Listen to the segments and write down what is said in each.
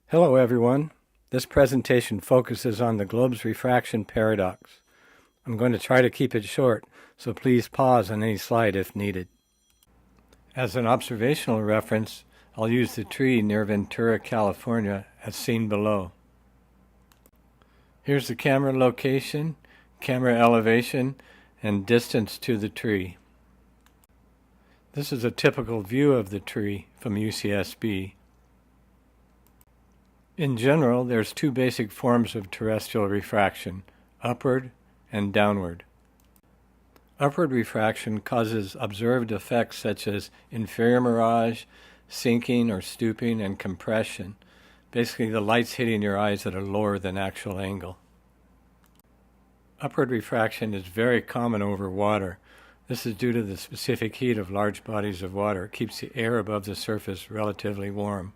Hello everyone. This presentation focuses on the globe's refraction paradox. I'm going to try to keep it short, so please pause on any slide if needed. As an observational reference, I'll use the tree near Ventura, California, as seen below. Here's the camera location, camera elevation, and distance to the tree. This is a typical view of the tree from UCSB. In general, there's two basic forms of terrestrial refraction, upward and downward. Upward refraction causes observed effects such as inferior mirage, sinking or stooping, and compression. Basically, the light's hitting your eyes at a lower than actual angle. Upward refraction is very common over water. This is due to the specific heat of large bodies of water. It keeps the air above the surface relatively warm.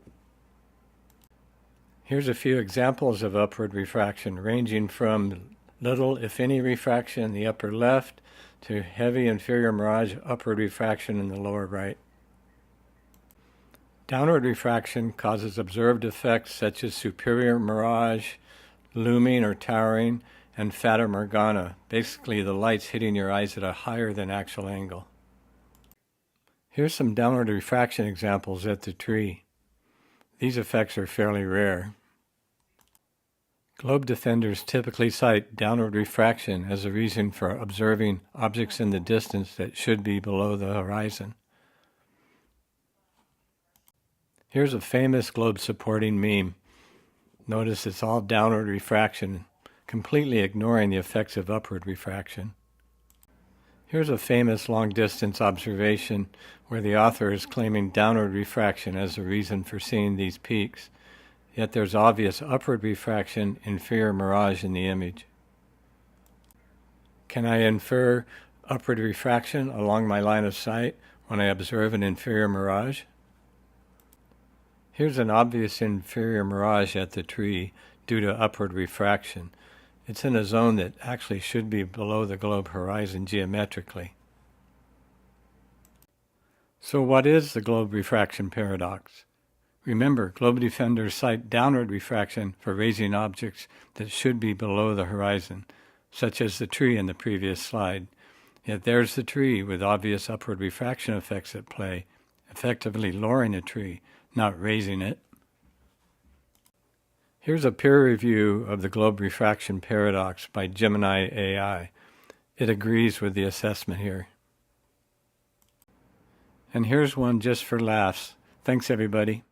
Here's a few examples of upward refraction, ranging from little, if any, refraction in the upper left to heavy inferior mirage upward refraction in the lower right. Downward refraction causes observed effects such as superior mirage, looming or towering, and fata morgana, basically the light's hitting your eyes at a higher than actual angle. Here's some downward refraction examples at the tree. These effects are fairly rare. Globe defenders typically cite downward refraction as a reason for observing objects in the distance that should be below the horizon. Here's a famous globe supporting meme. Notice it's all downward refraction, completely ignoring the effects of upward refraction. Here's a famous long-distance observation where the author is claiming downward refraction as a reason for seeing these peaks. Yet there's obvious upward refraction, inferior mirage in the image. Can I infer upward refraction along my line of sight when I observe an inferior mirage? Here's an obvious inferior mirage at the tree due to upward refraction. It's in a zone that actually should be below the globe horizon geometrically. So what is the globe refraction paradox? Remember, globe defenders cite downward refraction for raising objects that should be below the horizon, such as the tree in the previous slide. Yet there's the tree with obvious upward refraction effects at play, effectively lowering a tree, not raising it. Here's a peer review of the globe refraction paradox by Gemini AI. It agrees with the assessment here. And here's one just for laughs. Thanks, everybody.